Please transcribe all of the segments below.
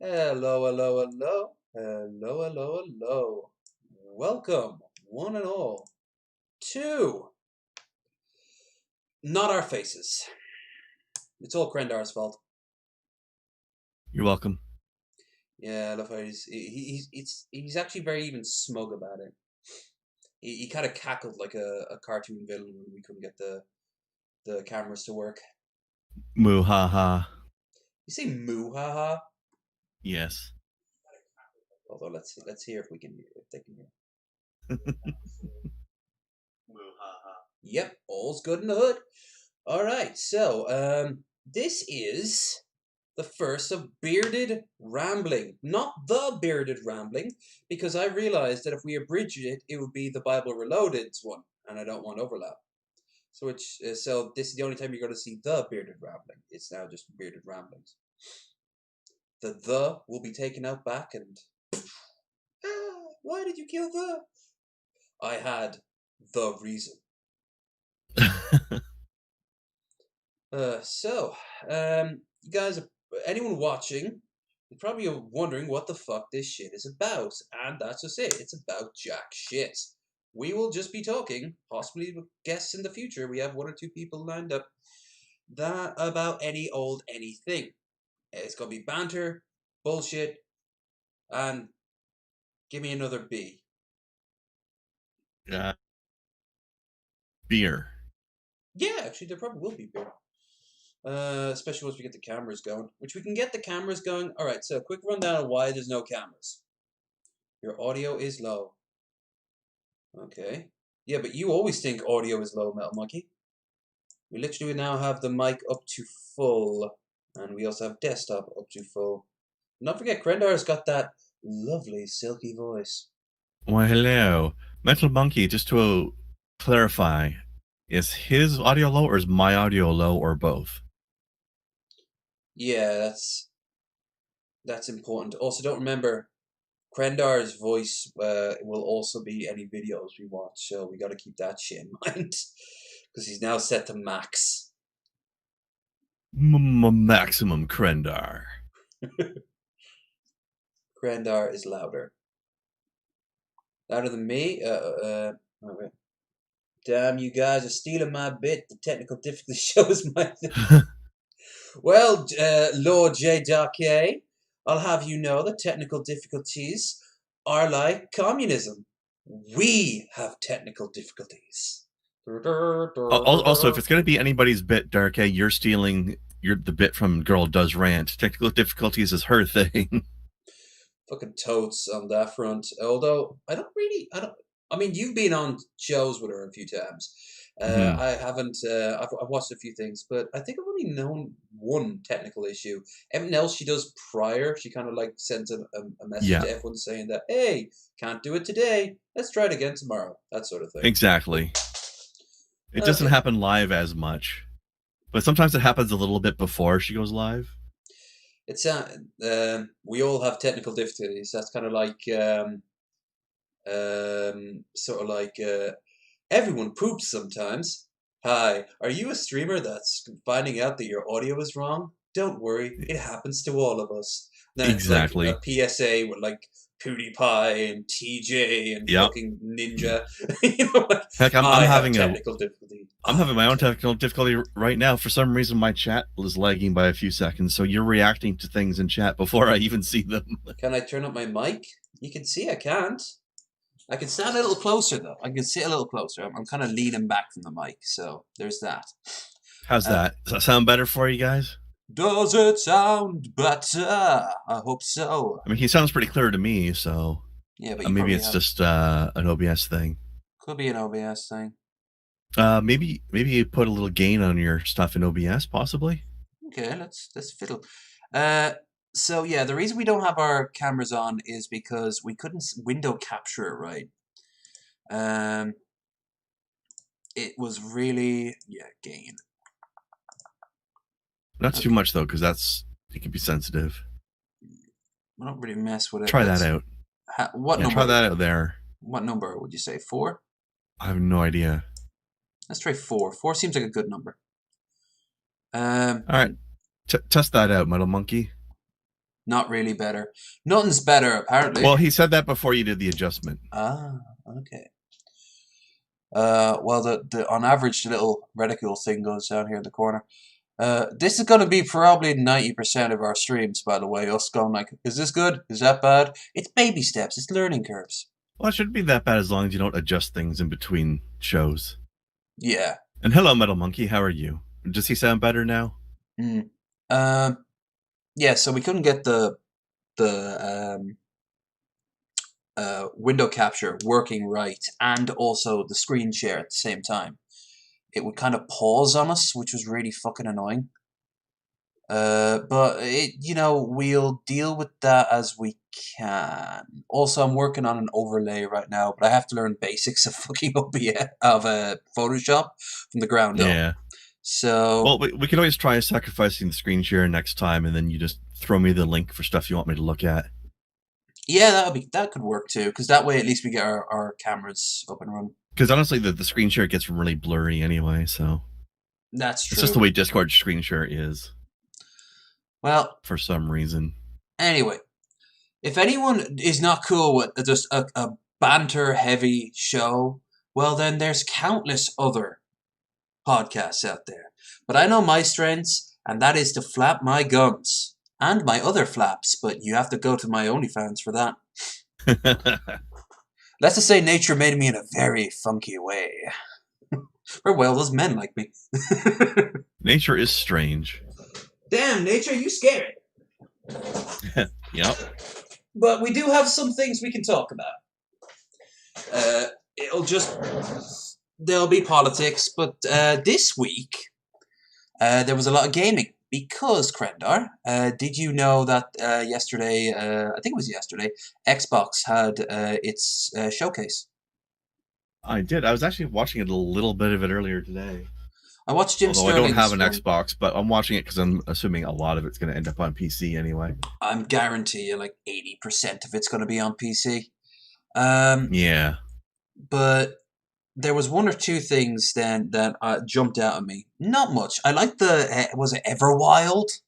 Hello, hello, hello. Hello, hello, hello. Welcome, one and all, to Not Our Faces. It's all Krendar's fault. You're welcome. Yeah, I love how he's actually very even smug about it. He kind of cackled like a cartoon villain when we couldn't get the cameras to work. Moo ha ha. You say moo ha ha? Yes. Although let's hear if they can hear. Moo ha ha. Yep, all's good in the hood. All right, so this is the first of Bearded Rambling, not the Bearded Rambling, because I realized that if we abridged it, it would be the Bible Reloaded's one, and I don't want overlap. So this is the only time you're going to see the Bearded Rambling. It's now just Bearded Ramblings. The will be taken out back, and why did you kill the? I had the reason. You guys, anyone watching, you're probably wondering what the fuck this shit is about, and that's just it. It's about jack shit. We will just be talking, possibly with guests in the future. We have one or two people lined up that about any old anything. It's gonna be banter, bullshit, and give me another B. Beer. Yeah, actually, there probably will be beer. Especially once we get the cameras going, which we can get the cameras going. All right, so quick rundown of why there's no cameras. Your audio is low. Okay. Yeah, but you always think audio is low, Metal Monkey. We literally now have the mic up to full, and we also have desktop up to full. Don't forget, Krendar's got that lovely silky voice. Why, hello. Metal Monkey, just to clarify, is his audio low or is my audio low or both? Yeah, that's important. Also, don't remember, Krendar's voice will also be any videos we watch, so we got to keep that shit in mind because he's now set to max. Maximum Krendar. Krendar is louder. Louder than me? Okay. Damn, you guys are stealing my bit. The technical difficulty shows my. Well, Lord J. Darkey, I'll have you know that technical difficulties are like communism. We have technical difficulties. Also, if it's going to be anybody's bit, Dark, you're stealing the bit from Girl Does Rant. Technical difficulties is her thing. Fucking totes on that front. Although I don't. I mean, you've been on shows with her a few times. Mhm. I haven't. I've watched a few things, but I think I've only known one technical issue. Everything else she does prior, she kind of like sends a message Yeah, to everyone saying that, hey, can't do it today. Let's try it again tomorrow. That sort of thing. exactly. It doesn't Okay. happen live as much, but sometimes it happens a little bit before she goes live. It's we all have technical difficulties. That's kind of like sort of like everyone poops sometimes. Hi, are you a streamer that's finding out that your audio is wrong? Don't worry, it happens to all of us. Then it's like a Exactly. PSA with like PewDiePie and TJ and Yep. fucking Ninja. You know, like, Heck, I have technical difficulty. I'm having my own technical difficulty right now. For some reason, my chat is lagging by a few seconds, so you're reacting to things in chat before I even see them. Can I turn up my mic? You can see I can't. I can stand a little closer though. I can sit a little closer. I'm kind of leaning back from the mic, so there's that. How's that? Does that sound better for you guys? Does it sound better? I hope so. I mean, he sounds pretty clear to me, so Yeah, but you maybe probably it's have. just an OBS thing. Could be an OBS thing. Maybe you put a little gain on your stuff in OBS, possibly. Okay, let's fiddle. So yeah, the reason we don't have our cameras on is because we couldn't window capture it right. It was really gain. Not too much though, because it can be sensitive. I don't really mess with it. Try that out. What number? Try that out there. What number would you say? 4? I have no idea. Let's try 4. 4 seems like a good number. All right, test that out, Metal Monkey. Not really better. Nothing's better, apparently. Well, he said that before you did the adjustment. Ah, okay. Well, the on average, the little reticule thing goes down here in the corner. This is going to be probably 90% of our streams, by the way. Us going like, is this good? Is that bad? It's baby steps. It's learning curves. Well, it shouldn't be that bad as long as you don't adjust things in between shows. Yeah. And hello, Metal Monkey. How are you? Does he sound better now? Yeah, so we couldn't get the window capture working right and also the screen share at the same time. It would kind of pause on us, which was really fucking annoying. But we'll deal with that as we can. Also, I'm working on an overlay right now, but I have to learn basics of fucking OBS of Photoshop from the ground up. Yeah. So well, we can always try sacrificing the screen share next time, and then you just throw me the link for stuff you want me to look at. Yeah, that could work too, because that way at least we get our cameras up and running. Because honestly, the screen share gets really blurry anyway, so that's true. It's just the way Discord screen share is. Well, for some reason. Anyway, if anyone is not cool with just a banter-heavy show, well then there's countless other podcasts out there. But I know my strengths, and that is to flap my gums. And my other flaps, but you have to go to my OnlyFans for that. Let's just say nature made me in a very funky way. Or well, those men like me. Nature is strange. Damn, nature, you scary. Yep. But we do have some things we can talk about. There'll be politics, but this week there was a lot of gaming. Because, Krendar, did you know that yesterday, I think it was yesterday, Xbox had its showcase? I did. I was actually watching a little bit of it earlier today. I watched Jim Sterling's I don't have an Xbox, but I'm watching it because I'm assuming a lot of it's going to end up on PC anyway. I'm guarantee you like 80% of it's going to be on PC. Yeah. But there was one or two things then that jumped out at me. Not much. I like the was it Everwild?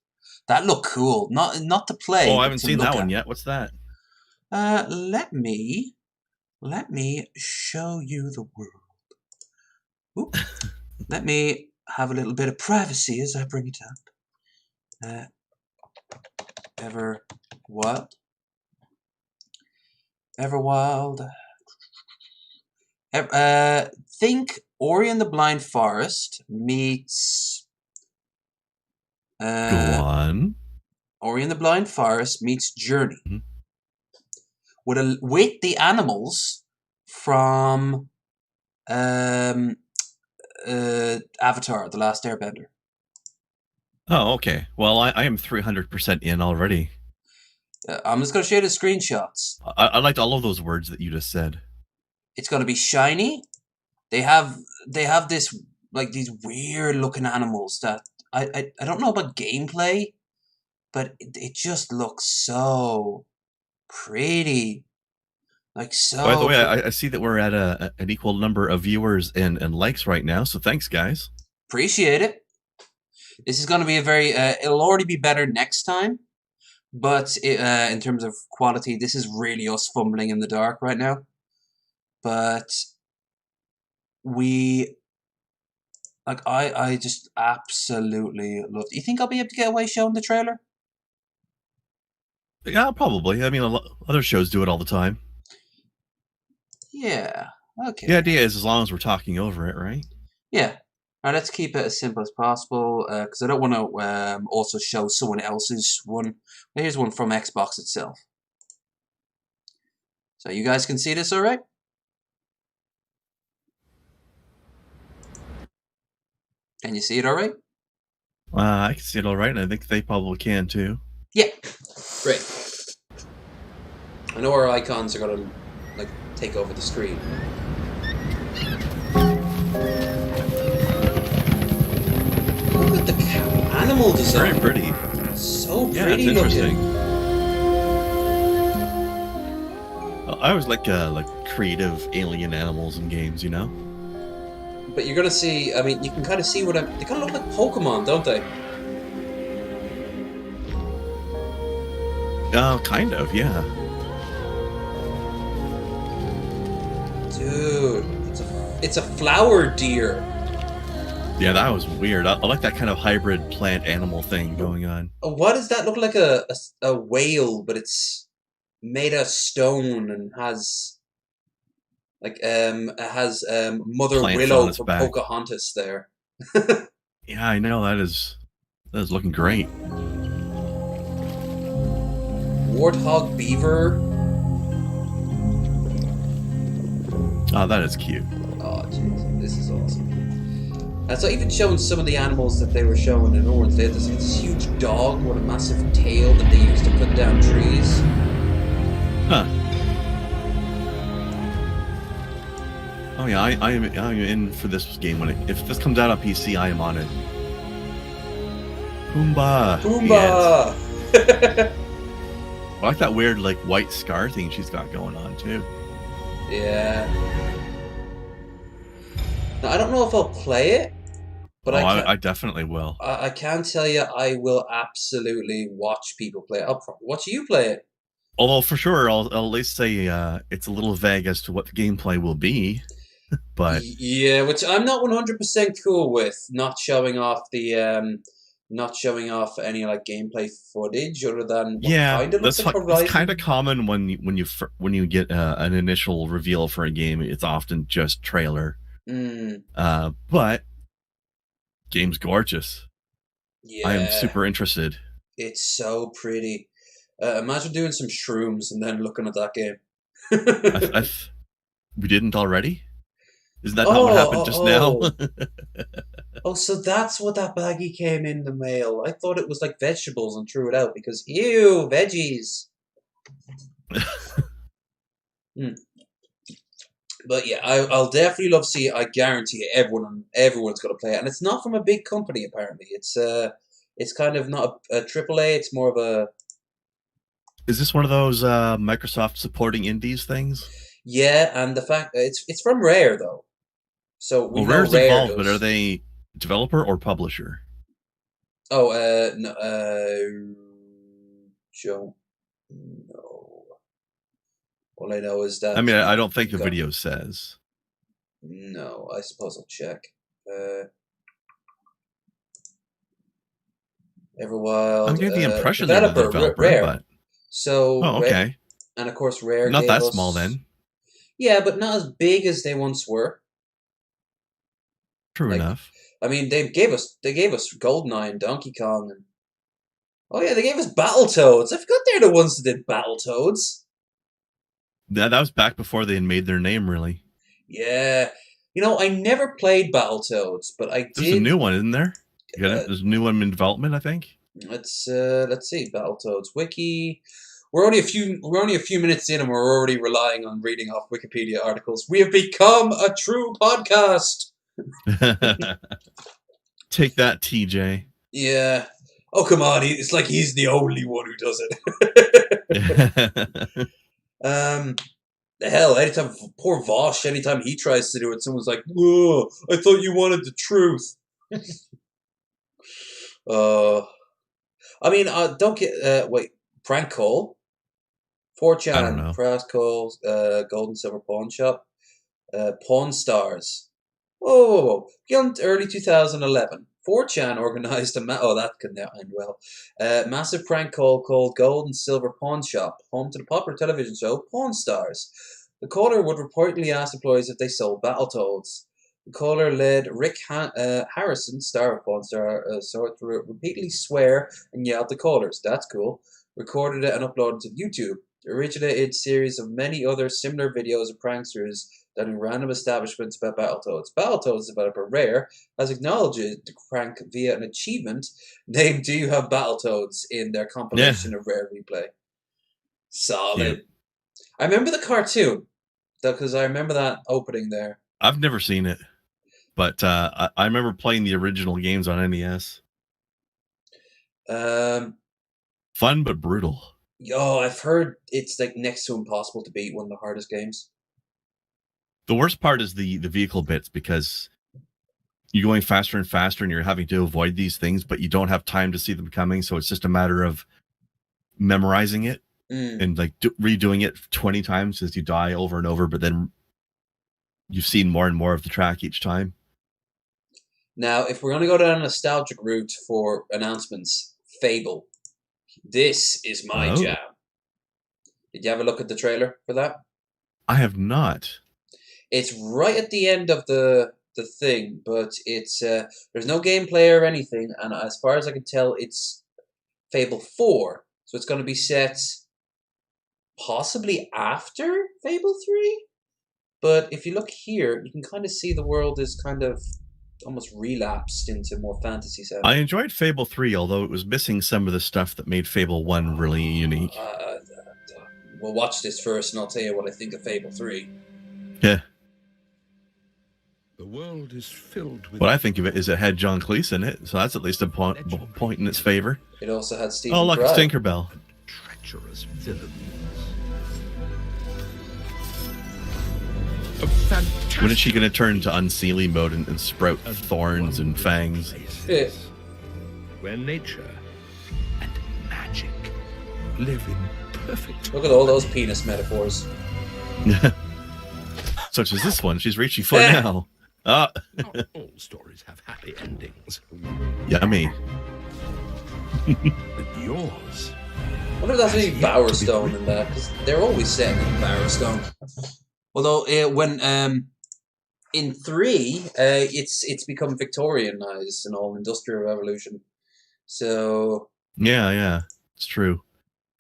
That looked cool. Not to play. Oh, I haven't seen that one yet. What's that? Let me show you the world. Oop. Let me have a little bit of privacy as I bring it up. Everwild. Think Ori and the Blind Forest meets. Go on. Ori and the Blind Forest meets Journey. Mm-hmm. With the animals from Avatar: The Last Airbender. Oh, okay. Well, I am 300% in already. I'm just going to show you the screenshots. I liked all of those words that you just said. It's going to be shiny. They have this like these weird looking animals that I don't know about gameplay, but it just looks so pretty. Like so. By the way, I see that we're at an equal number of viewers and likes right now, so thanks, guys. Appreciate it. This is going to be a very. It'll already be better next time, but in terms of quality, this is really us fumbling in the dark right now. But I just absolutely love it. You think I'll be able to get away showing the trailer? Yeah, probably. I mean, other shows do it all the time. Yeah, okay. The idea is as long as we're talking over it, right? Yeah. All right, let's keep it as simple as possible, because I don't want to also show someone else's one. Well, here's one from Xbox itself. So you guys can see this all right? Can you see it all right? I can see it all right, and I think they probably can too. Yeah. Great. I know our icons are going to like take over the screen. Look at the animal design. Very pretty. So pretty. Yeah, it's interesting. I always like creative alien animals in games, you know. But you're gonna see. I mean, you can kind of see what they kind of look like Pokemon, don't they? Kind of, yeah. Dude, it's a flower deer. Yeah, that was weird. I like that kind of hybrid plant-animal thing going on. Why does that look like a whale, but it's made of stone and has Mother Plants on Willow its from back. Pocahontas there. Yeah, I know that is looking great. Warthog beaver. Oh, that is cute. Oh jeez, this is awesome. And so even showing some of the animals that they were showing in Orange, they had this huge dog with a massive tail that they used to cut down trees. Huh. Oh yeah, I'm in for this game if this comes out on PC, I am on it. Pumbaa. Pumbaa! I like that weird like white scar thing she's got going on too. Yeah. Now, I don't know if I'll play it, but Oh, I definitely will. I can tell you I will absolutely watch people play it. I'll probably watch you play it. Although for sure, I'll at least say it's a little vague as to what the gameplay will be. But Yeah, which I'm not 100% cool with, not showing off any like gameplay footage other than what yeah, kind of looks like that's kind Horizon. of common when you get an initial reveal for a game. It's often just trailer. Mm, But game's gorgeous. I am yeah, super interested. it's so pretty. Imagine doing some shrooms and then looking at that game. I we didn't already. Isn't that not what Oh, happened oh, just now? oh. Oh, so that's what that baggie came in the mail. I thought it was like vegetables and threw it out because ew, veggies. Hmm. But yeah, I'll definitely love to see it. I guarantee it, everyone's gonna play it, and it's not from a big company apparently. It's kind of not a triple A. It's more of a Is this one of those Microsoft supporting indies things? yeah, and the fact it's from Rare though, so we Well, know Rare's Rare involved, but are does. they developer or publisher? Oh, no, Joe, no. All I know is I that mean, I we don't think we the got video says. no. I suppose I'll check. Uh, I'm Everwild, getting the impression they're the developer developer, Rare. but So, oh, okay, and of course, Rare not gave that small us, then. yeah, but not as big as they once were. True Like, enough. I mean, they gave us GoldenEye and Donkey Kong, and oh yeah, they gave us Battletoads. I forgot they're the ones that did Battletoads. That was back before they had made their name, really. Yeah, I never played Battletoads, but I There's a did. new one, isn't there? You got it? Uh, There's a new one in development, I think. let's see, Battletoads wiki. We're only a few minutes in, and we're already relying on reading off Wikipedia articles. We have become a true podcast. Take that, TJ. Yeah. Oh come on! It's like he's the only one who does it. um. The hell! Anytime poor Vosh, anytime he tries to do it, someone's like, "Whoa! I thought you wanted the truth." uh. I mean, don't get. Wait. Prank call. I don't 4chan, know. Prank call. Golden Silver Pawn Shop. Pawn Stars. Whoa, whoa, whoa. Beyond early 2011, 4chan organized oh, that could now end well. Massive prank call called Gold and Silver Pawn Shop, home to the popular television show Pawn Stars. The caller would reportedly ask employees if they sold Battletoads. The caller led Rick Harrison, star of Pawn Stars, to repeatedly swear and yell at the callers. That's cool. Recorded it and uploaded to YouTube. It originated a series of many other similar videos of pranksters done in random establishments about Battletoads. Battletoads developer Rare has acknowledged the prank via an achievement named Do You Have Battletoads in their Yeah, compilation of Rare Replay. cute. Solid. I remember the cartoon, because I remember that opening there. I've never seen it, but I remember playing the original games on NES. Um, Fun but brutal. I've heard it's like next to impossible to beat, one of the hardest games. The worst part is the vehicle bits because you're going faster and faster and you're having to avoid these things, but you don't have time to see them coming. So it's just a matter of memorizing it Mm. and like redoing it 20 times as you die over and over, but then you've seen more and more of the track each time. Now, if we're going to go down a nostalgic route for announcements, Fable. This is my Oh, jam. Did you have a look at the trailer for that? I have not. It's right at the end of the thing, but it's there's no gameplay or anything, and as far as I can tell, it's Fable 4. So it's going to be set possibly after Fable 3. But if you look here, you can kind of see the world is kind of almost relapsed into more fantasy I sounding. enjoyed Fable 3, although it was missing some of the stuff that made Fable 1 really unique. We'll watch this first, and I'll tell you what I think of Fable 3. Yeah. The world is filled with. What I think of it is it had John Cleese in it, so that's at least a point in its favor. It also had Stephen Oh, look, it's Fry. Tinkerbell. Treacherous villains. When is she going to turn to unseelie mode and sprout thorns and fangs? Yeah. Where nature and magic live in perfect. Look at all those penis metaphors. Such as this one. She's reaching for now. Ah, Not all stories have happy endings, yummy. but yours. I wonder if that's any Bowerstone in that, because they're always set in Bowerstone. Although when in 3, it's become Victorianized and all Industrial Revolution. So Yeah, it's true.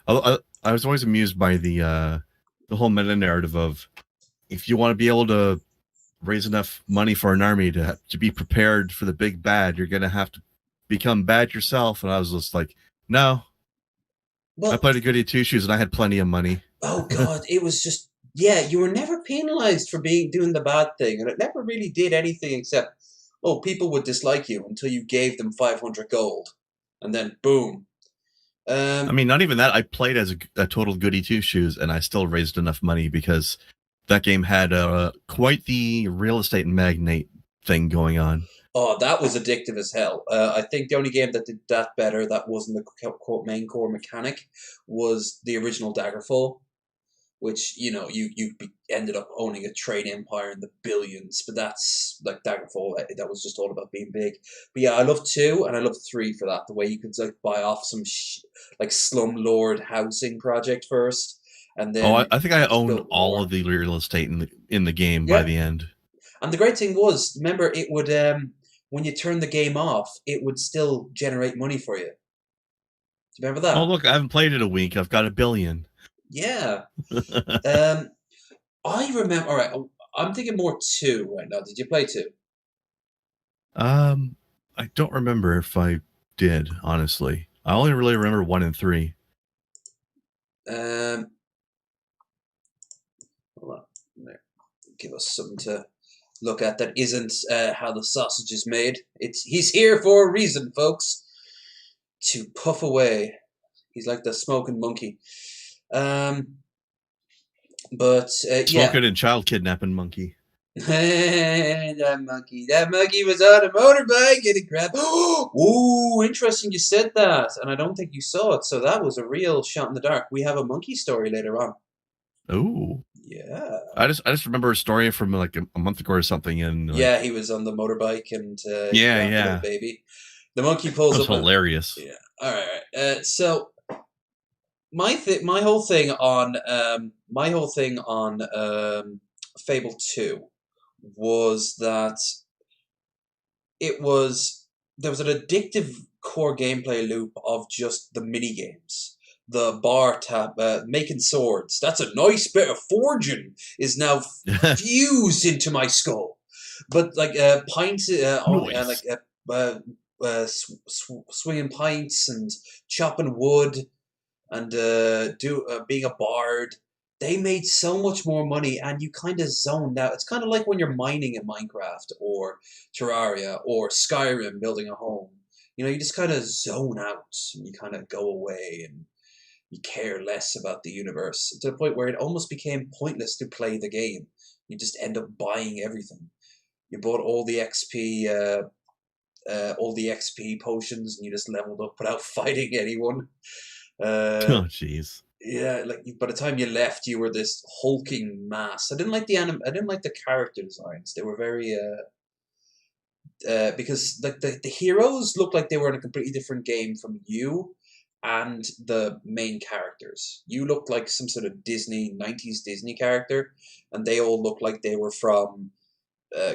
I was always amused by the whole meta narrative of if you want to be able to raise enough money for an army to be prepared for the big bad, you're gonna have to become bad yourself. And I was just like, no. well, I played a goody two shoes and I had plenty of money. oh god, it was just you were never penalized for doing the bad thing, and it never really did anything except people would dislike you until you gave them 500 gold, and then boom. I mean, not even that. I played as a total goody two shoes, and I still raised enough money because that game had quite the real estate magnate thing going on. Oh, that was addictive as hell. I think the only game that did that better, that wasn't the main core mechanic, was the original Daggerfall, which you ended up owning a trade empire in the billions. But that's like Daggerfall. That was just all about being big. But yeah, I love 2 and I love 3 for that. The way you could like buy off some like slumlord housing project first, and then I think I owned build all more. of the real estate in the game Yeah. by the end. And the great thing was, remember, it would when you turn the game off, it would still generate money for you. Do you remember that? Oh, look, I haven't played it a week. I've got $1 billion. Yeah. I remember. All right, I'm thinking more 2 right now. Did you play 2? I don't remember if I did, honestly. I only really remember 1 and 3. Hold on. Give us something to look at that isn't how the sausage is made. He's here for a reason, folks. To puff away. He's like the smoking monkey. But Smoking and child kidnapping monkey. That monkey was on a motorbike getting grabbed. Ooh, interesting you said that, and I don't think you saw it, so that was a real shot in the dark. We have a monkey story later on. Ooh. Yeah. I just remember a story from like a month ago or something, and Yeah, he was on the motorbike and yeah, he grabbed the baby. The monkey pulls that was up. hilarious. Yeah. All right. So my whole thing on Fable 2 was that there was an addictive core gameplay loop of just the mini games. The bar tab, making swords. That's a nice bit of forging is now fused into my skull. But like pints, Nice. swinging pints and chopping wood and being a bard. They made so much more money, and you kind of zoned out. It's kind of like when you're mining in Minecraft or Terraria or Skyrim, building a home. You just kind of zone out and you kind of go away and you care less about the universe to the point where it almost became pointless to play the game. You just end up buying everything. You bought all the XP potions, and you just leveled up without fighting anyone. Uh, Oh, jeez. yeah, like by the time you left, you were this hulking mass. I didn't like I didn't like the character designs. They were very because like the heroes looked like they were in a completely different game from you and the main characters. You looked like some sort of '90s Disney character, and they all looked like they were from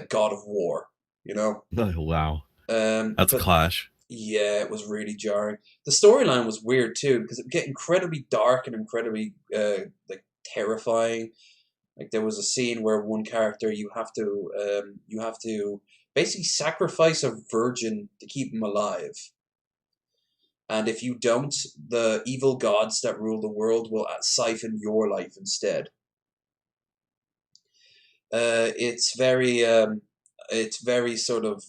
God of War. You know, Oh, wow. That's a but clash. yeah, it was really jarring. The storyline was weird too because it would get incredibly dark and incredibly like terrifying. Like there was a scene where one character you have to basically sacrifice a virgin to keep him alive, and if you don't, the evil gods that rule the world will siphon your life instead. It's very sort of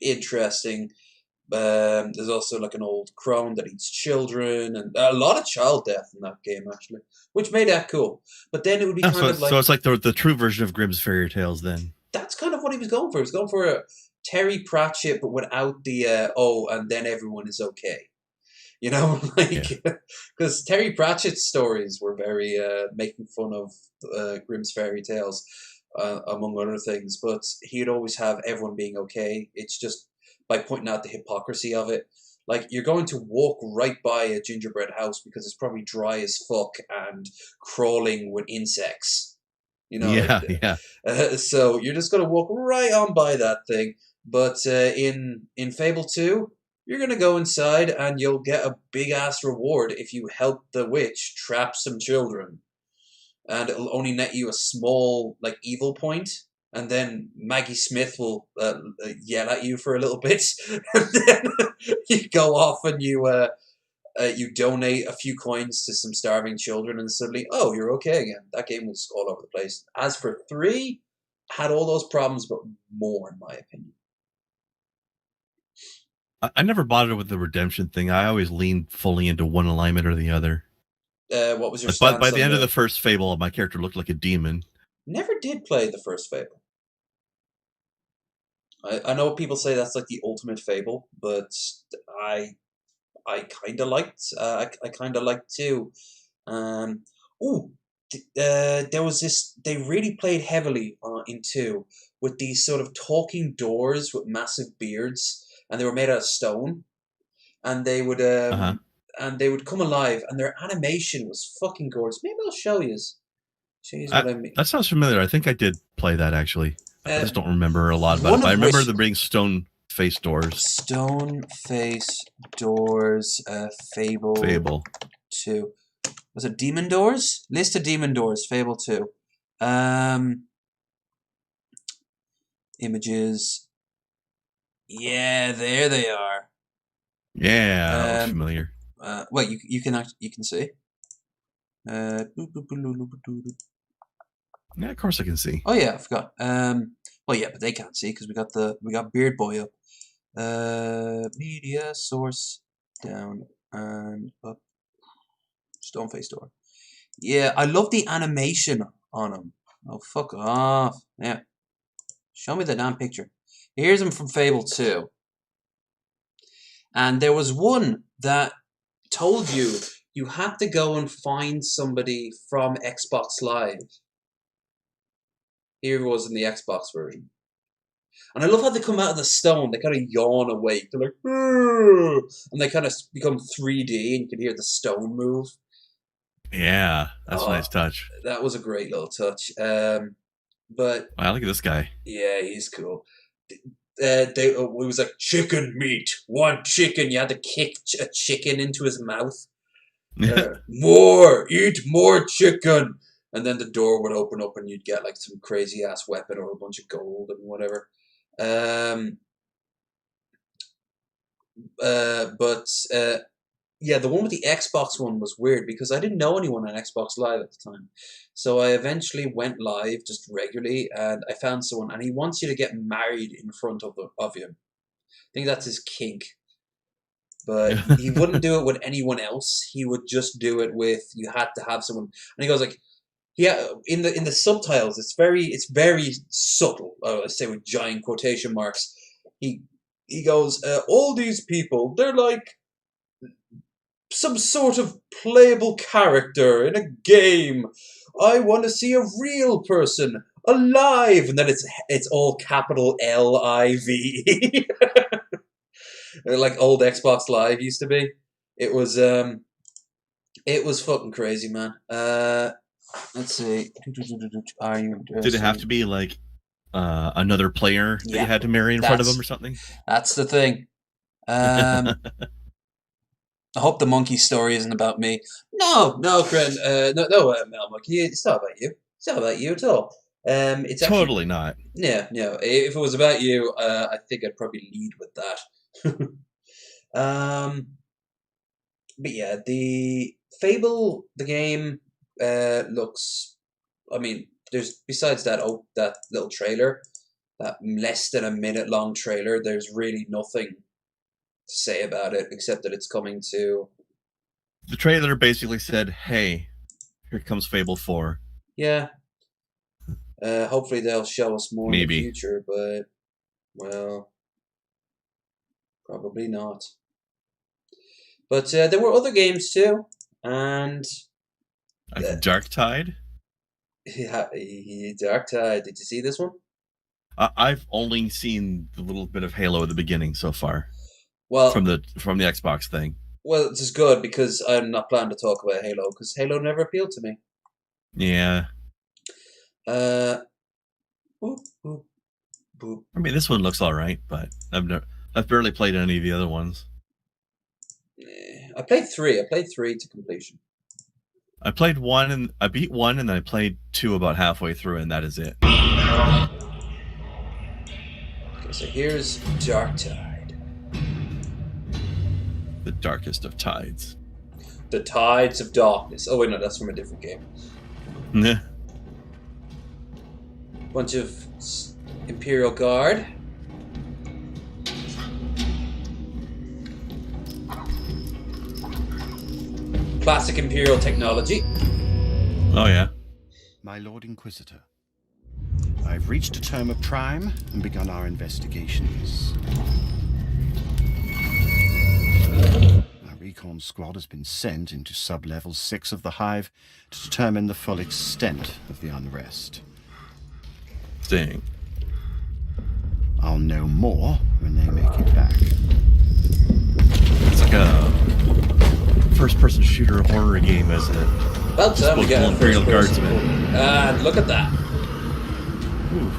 interesting. There's also like an old crone that eats children, and a lot of child death in that game actually, which made that cool. But then it would be Oh, kind so of so like it's like the true version of Grimm's fairy tales then. that's kind of what he was going for. He was going for a Terry Pratchett, but without the oh, and then everyone is okay. You know, Yeah. like because Terry Pratchett's stories were very making fun of Grimm's fairy tales, among other things. But he'd always have everyone being okay. It's just by pointing out the hypocrisy of it. Like you're going to walk right by a gingerbread house because it's probably dry as fuck and crawling with insects. You know, like Yeah, yeah. so you're just gonna walk right on by that thing. But in Fable 2, you're gonna go inside and you'll get a big ass reward if you help the witch trap some children, and it'll only net you a small like evil point. And then Maggie Smith will yell at you for a little bit, and then you go off and you donate a few coins to some starving children, and suddenly, oh, you're okay again. That game was all over the place. As for 3, had all those problems, but more, in my opinion. I never bothered with the redemption thing. I always leaned fully into one alignment or the other. What was your Like by stance the on end of the the? first Fable, my character looked like a demon. Never did play the first Fable. I know people say that's like the ultimate Fable, but I I kind of liked. I kind of liked too. Um, oh, there was this. They really played heavily in 2 with these sort of talking doors with massive beards, and they were made out of stone, and Uh huh. they would come alive, and their animation was fucking gorgeous. Maybe I'll show you. Show you what I mean. That sounds familiar. I think I did play that actually. I Uh, just don't remember a lot about it. one But I of remember which there being stone face doors. Stone Face Doors, Fable Fable. 2. Was it Demon Doors? List of Demon Doors, Fable 2. Images. Yeah, there they are. Yeah, that looks familiar. Well, you can see. Yeah, of course I can see. Oh yeah, I forgot. Well yeah, but they can't see because we got Beard Boy up. Media source down and up. Stoneface Door. Yeah, I love the animation on him. Oh fuck off! Yeah, show me the damn picture. Here's him from Fable 2. And there was one that told you had to go and find somebody from Xbox Live. Here it was in the Xbox version. And I love how they come out of the stone. They kind of yawn awake. They're like, "Arr!" And they kind of become 3D, and you can hear the stone move. Yeah, that's a Oh, nice touch. that was a great little touch. But Wow, look at this guy. yeah, he's cool. It was like chicken meat. One chicken. You had to kick a chicken into his mouth. Eat more chicken. And then the door would open up and you'd get like some crazy ass weapon or a bunch of gold and whatever. But yeah, the one with the Xbox one was weird because I didn't know anyone on Xbox Live at the time. So I eventually went live just regularly and I found someone and he wants you to get married in front of him. I think that's his kink. But he wouldn't do it with anyone else. He would just do it with you had to have someone. And he goes like, yeah, in the subtitles, it's very subtle. I say with giant quotation marks. He goes, all these people, they're like some sort of playable character in a game. I want to see a real person alive, and then it's all capital LIVE, like old Xbox Live used to be. It was fucking crazy, man. Let's see. Are you Did it have to be like another player that you had to marry in front of him or something? That's the thing. I hope the monkey story isn't about me. No, Kren. Mel Monkey. It's not about you. It's not about you at all. It's actually, totally not. Yeah, no. If it was about you, I think I'd probably lead with that. But yeah, the Fable, the game, looks. I mean, there's besides that that little trailer, that less than a minute long trailer. There's really nothing to say about it except that it's coming to. The trailer basically said, "Hey, here comes Fable 4." Yeah. Hopefully they'll show us more in the Maybe. future, but well, probably not. But there were other games too, and Like Dark Tide. yeah, Dark Tide. Did you see this one? I've only seen the little bit of Halo at the beginning so far. Well, from the Xbox thing. Well, it's good because I'm not planning to talk about Halo because Halo never appealed to me. Yeah. Boop, boop, boop. I mean, this one looks all right, but I've barely played any of the other ones. I played 3. I played 3 to completion. I played 1 and I beat 1, and then I played 2 about halfway through, and that is it. Okay, so here's Dark Tide. The darkest of tides. The Tides of Darkness. Oh wait, no, that's from a different game. Yeah. Bunch of Imperial Guard. Classic Imperial technology. Oh yeah. My Lord Inquisitor, I've reached a term of prime and begun our investigations. Our recon squad has been sent into sub-level 6 of the Hive to determine the full extent of the unrest. Dang. I'll know more when they make it back. It's like a first-person shooter horror game, isn't it? About time we get a Imperial first-person. Guardsmen. And look at that. Ooh.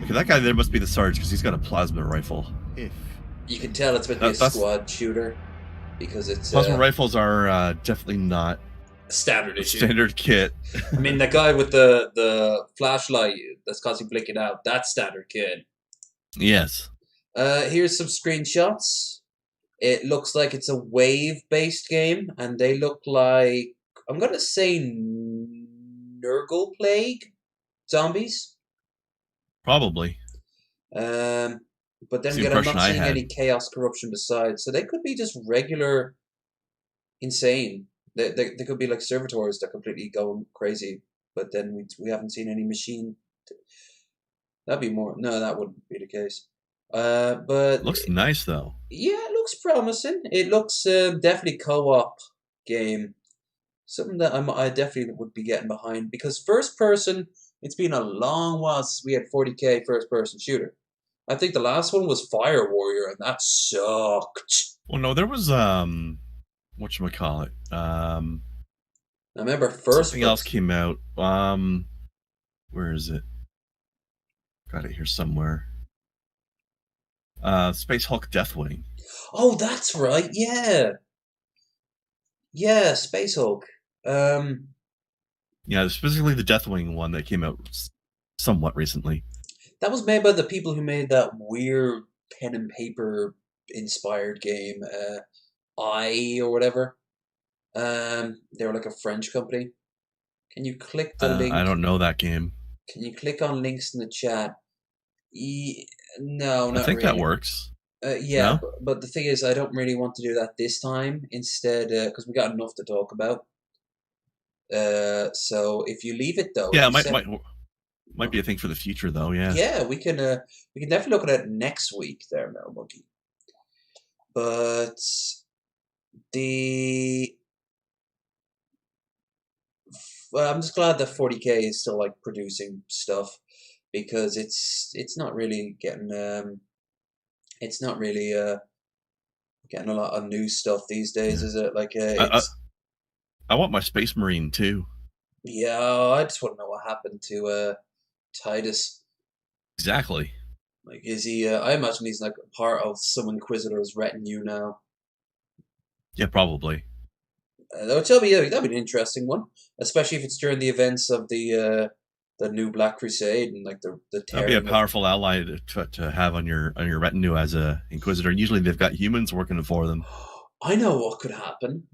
Okay, that guy there must be the Sarge because he's got a plasma rifle. If You can tell it's meant to be a squad shooter because it's Plasma rifles are definitely not standard issue. standard kit. I mean, the guy with the flashlight that's constantly blinking out, that's standard kit. Yes. Here's some screenshots. It looks like it's a wave-based game, and they look like, I'm gonna say, Nurgle Plague zombies. Probably. But then That's the again, I'm impression not I seeing had. any chaos corruption besides, so they could be just regular insane. They could be like servitors that completely go crazy, but then we haven't seen any machine. That'd be more. No, that wouldn't be the case. But Looks nice though. yeah, it looks promising. It looks definitely co-op game. Something that I definitely would be getting behind because first person. It's been a long while since we had 40k first person shooter. I think the last one was Fire Warrior, and that sucked. Well, no, there was whatchamacallit? I remember first. Something else came out. Where is it? Got it here somewhere. Space Hulk Deathwing. Oh, that's right. Yeah. Yeah, Space Hulk. Yeah, specifically the Deathwing one that came out somewhat recently. That was made by the people who made that weird pen and paper inspired game, or whatever. They were like a French company. Can you click the link? I don't know that game. Can you click on links in the chat? No, not I think really. that works. Yeah, No? but the thing is, I don't really want to do that this time. Instead, because we got enough to talk about. So if you leave it though, Yeah, if you might be a thing for the future though. Yeah. yeah, we can definitely look at it next week there, Mel Monkey. But the well, I'm just glad that 40K is still like producing stuff because it's not really getting it's not really getting a lot of new stuff these days, Yeah. is it? Like I, I it's I want my Space Marine too. yeah, I just want to know what happened to Titus. Exactly. Like, is he? I imagine he's like a part of some Inquisitor's retinue now. Yeah, probably. That'd be an interesting one, especially if it's during the events of the new Black Crusade and like the That'd be a tearing of. powerful ally to have on your retinue as a Inquisitor. And usually they've got humans working for them. I know what could happen.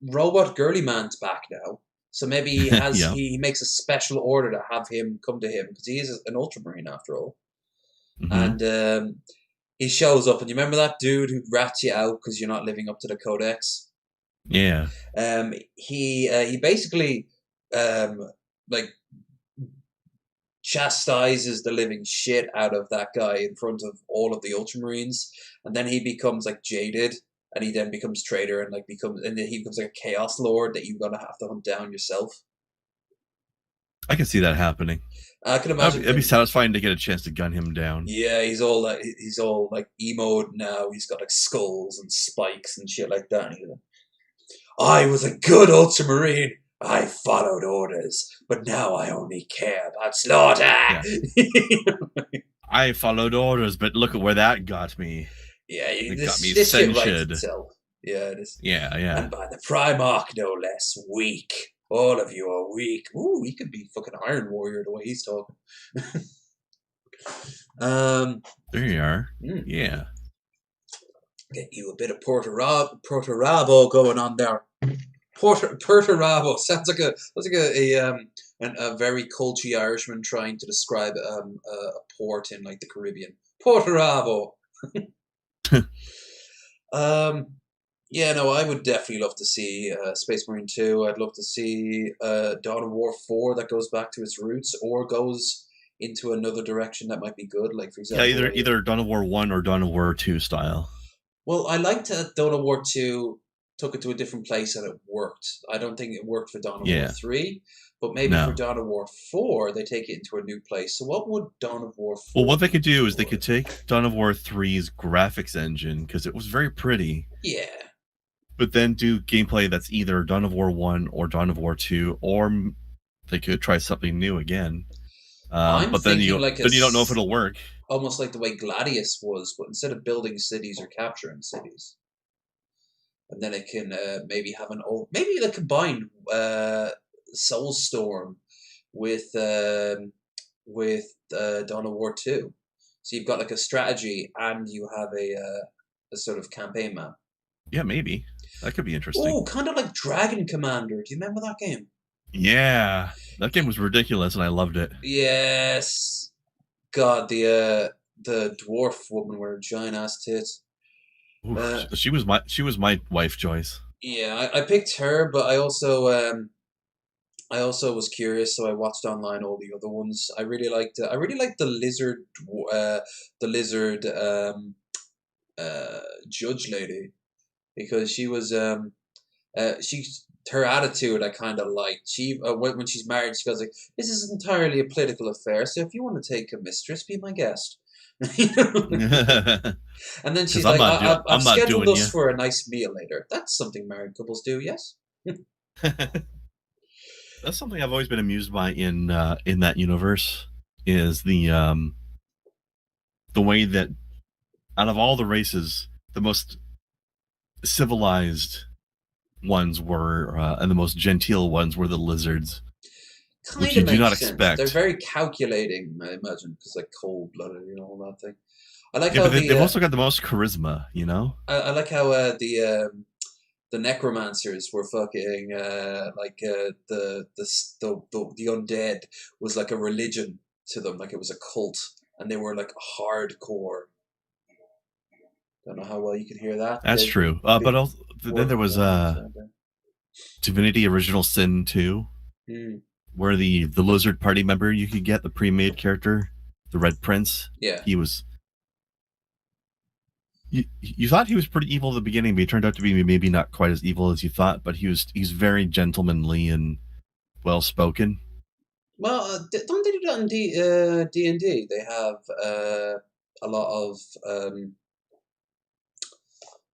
Robot Girly Man's back now, so maybe he has Yeah. he makes a special order to have him come to him because he is an Ultramarine after all, Hmm. and he shows up. And you remember that dude who rats you out because you're not living up to the Codex? Yeah. He basically um, like chastises the living shit out of that guy in front of all of the Ultramarines, and then he becomes like jaded, and he then becomes traitor and then he becomes like a Chaos Lord that you're gonna have to hunt down yourself. I can see that happening. I can imagine It'd be him. satisfying to get a chance to gun him down. Yeah, he's all like emoed now. He's got like skulls and spikes and shit like that. And he's like, I was a good Ultramarine. I followed orders, but now I only care about slaughter. Yeah. I followed orders, but look at where that got me. Yeah, It got me this shit writes censured. itself. Yeah, it is. Yeah, yeah. And by the Primarch, no less. Weak. All of you are weak. Ooh, he could be fucking Iron Warrior the way he's talking. There you are. Mm. Yeah. Get you a bit of Portorabo going on there. Portorabo sounds like a very culty Irishman trying to describe a port in like the Caribbean. Portorabo. Yeah, no, I would definitely love to see Space Marine 2. I'd love to see Dawn of War 4 that goes back to its roots or goes into another direction that might be good. Like, for Yeah, example, either Dawn of War 1 or Dawn of War 2 style. well, I liked that Dawn of War 2 took it to a different place and it worked. I don't think it worked for Dawn of War 3, but maybe for No. Dawn of War 4, they take it into a new place. So what would Dawn of War 4 Well, what they could do is they could take Dawn of War 3's graphics engine, because it was very pretty, Yeah. but then do gameplay that's either Dawn of War 1 or Dawn of War 2, or they could try something new again. But then you don't know if it'll work. Almost like the way Gladius was, but instead of building cities or capturing cities. And then it can maybe have maybe they combine Soulstorm with Dawn of War 2. So you've got like a strategy and you have a sort of campaign map. Yeah, maybe. That could be interesting. Oh, kind of like Dragon Commander. Do you remember that game? Yeah. That game was ridiculous and I loved it. Yes. God, the dwarf woman with her giant ass tits. Oof, she was my wife choice. Yeah, I picked her, but I also was curious, so I watched online all the other ones. I really liked the lizard judge lady, because she was her attitude I kind of liked. She when she's married, she goes like, "This is entirely a political affair, so if you want to take a mistress, be my guest." And then she's like, "I've scheduled us for a nice meal later." That's something married couples do, yes. That's something I've always been amused by in that universe, is the way that out of all the races, the most civilized ones were and the most genteel ones were the lizards, which you do not expect. They're very calculating, I imagine, because like cold-blooded, all that thing. I like yeah, how but they've also got the most charisma, I like how the necromancers were fucking the undead was like a religion to them, like it was a cult, and they were like hardcore. Don't know how well you can hear that. That's true. But also, then there was Divinity Original Sin 2, where the lizard party member you could get, the pre-made character, the Red Prince. Yeah, he was You thought he was pretty evil at the beginning, but he turned out to be maybe not quite as evil as you thought. But he's very gentlemanly and well spoken. Well, don't they do that in D&D? They have a lot of um,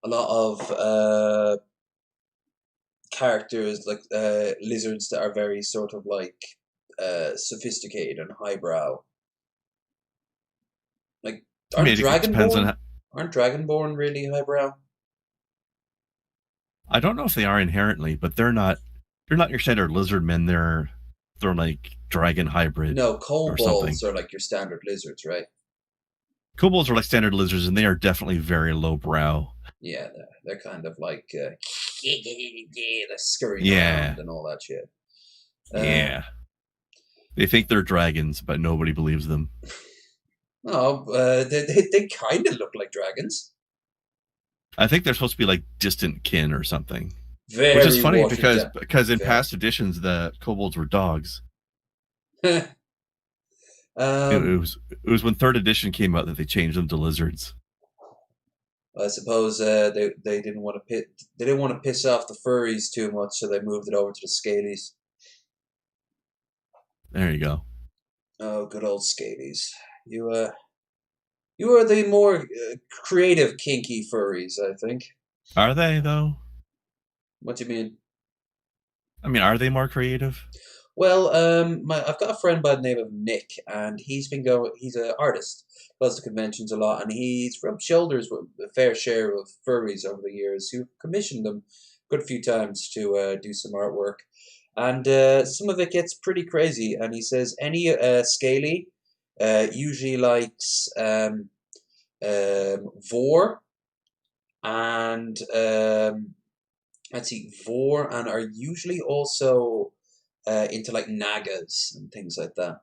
a lot of characters like lizards that are very sort of like sophisticated and highbrow. Like, I mean, it depends on. aren't Dragonborn really highbrow? I don't know if they are inherently, but they're not. They're not your standard lizard men. They're like dragon hybrid No, or something. kobolds are like your standard lizards, right? Kobolds are like standard lizards, and they are definitely very lowbrow. Yeah, they're kind of like they're scurrying Yeah. around and all that shit. Yeah. They think they're dragons, but nobody believes them. No, they kind of look like dragons. I think they're supposed to be like distant kin or something. Very Which is funny Washington. because in Very. past editions the kobolds were dogs. It was when third edition came out that they changed them to lizards. I suppose they didn't want to piss off the furries too much, so they moved it over to the scalies. There you go. Oh, good old scalies. You are the more creative, kinky furries, I think. Are they though? What do you mean? I mean, are they more creative? Well, I've got a friend by the name of Nick, and he's been going. He's an artist, goes to conventions a lot, and he's rubbed shoulders with a fair share of furries over the years who commissioned them a good few times to do some artwork, and some of it gets pretty crazy. And he says any scaly usually likes vor and let's see, vor and are usually also into like nagas and things like that,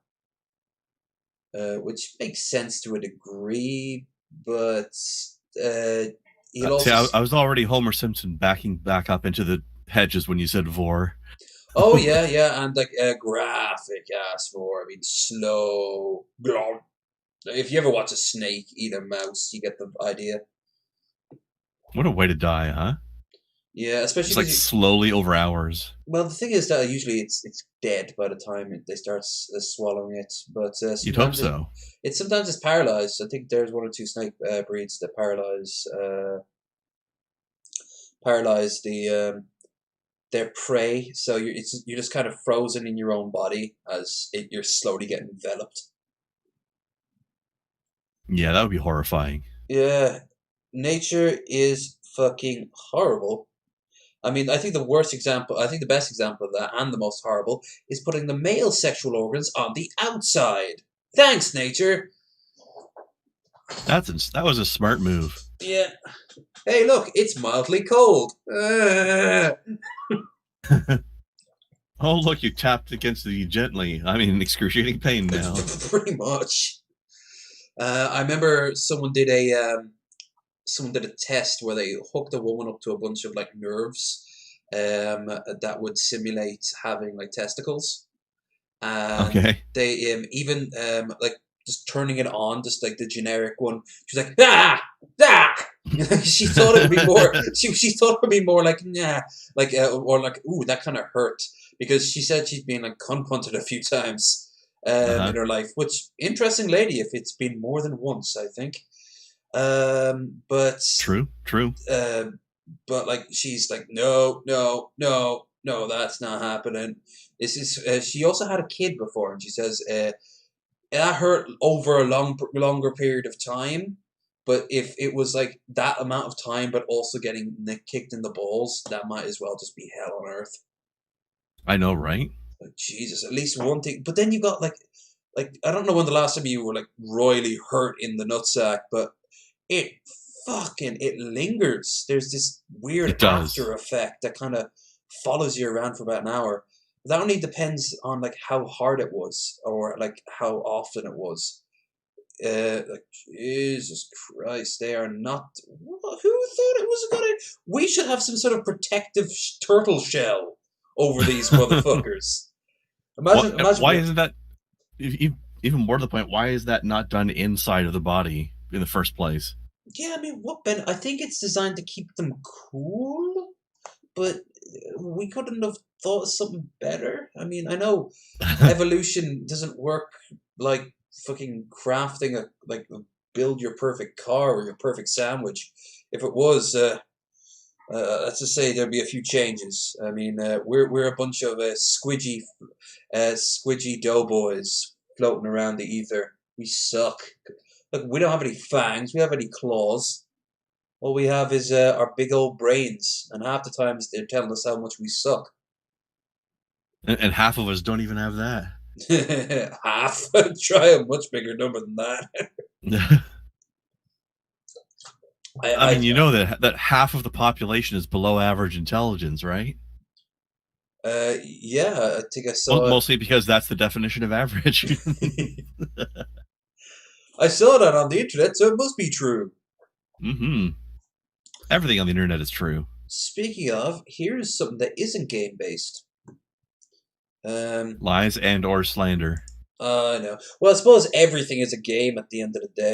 which makes sense to a degree, but he'll See, also. I was already Homer Simpson backing back up into the hedges when you said vor. Oh yeah, and like graphic ass vor. I mean, slow. Glom. If you ever watch a snake eat a mouse, you get the idea. What a way to die, huh? Yeah, especially It's like slowly over hours. well, the thing is that usually it's dead by the time they start swallowing it. But You'd hope so. Sometimes it's paralyzed. I think there's one or two snake breeds that paralyze their prey. So you're just kind of frozen in your own body as you're slowly getting enveloped. Yeah, that would be horrifying. Yeah, nature is fucking horrible. I mean, I think the best example of that, and the most horrible, is putting the male sexual organs on the outside. Thanks, nature. That was a smart move. Yeah. Hey, look, it's mildly cold. Oh, look, you tapped against the gently. I'm in excruciating pain now. Pretty much. I remember someone did a test where they hooked a woman up to a bunch of like nerves that would simulate having like testicles. Okay. They even like just turning it on, just like the generic one. She's like ah. She thought it would be more. She thought it would be more like nah, like or like ooh, that kind of hurt, because she said she's been like cunt punted a few times in her life. Which interesting lady, if it's been more than once, I think. But true. But like she's like no, that's not happening. This is she also had a kid before, and she says that hurt over a longer period of time. But if it was like that amount of time, but also getting kicked in the balls, that might as well just be hell on earth. I know, right? Like, Jesus, at least one thing. But then you got like I don't know when the last time you were like royally hurt in the nutsack, but it lingers. There's this weird after effect that kind of follows you around for about an hour. That only depends on like how hard it was or like how often it was. Like Jesus Christ, they are not. Who thought it was a good idea? We should have some sort of protective turtle shell over these motherfuckers. Imagine. Why isn't that? Even more to the point, why is that not done inside of the body in the first place? Yeah, I mean, what Ben? I think it's designed to keep them cool, but we couldn't have thought of something better. I mean, I know evolution doesn't work like fucking crafting build your perfect car or your perfect sandwich. If it was, let's just say there'd be a few changes. I mean, we're a bunch of squidgy doughboys floating around the ether. We suck. Look, we don't have any fangs. We have any claws. All we have is our big old brains, and half the times they're telling us how much we suck. And half of us don't even have that. Half. Try a much bigger number than that. I mean, you know that half of the population is below average intelligence, right? Yeah, I think I saw Mostly because that's the definition of average. I saw that on the internet, so it must be true. Mm-hmm. Everything on the internet is true. Speaking of, here's something that isn't game-based. Lies and or slander. I know. Well, I suppose everything is a game at the end of the day.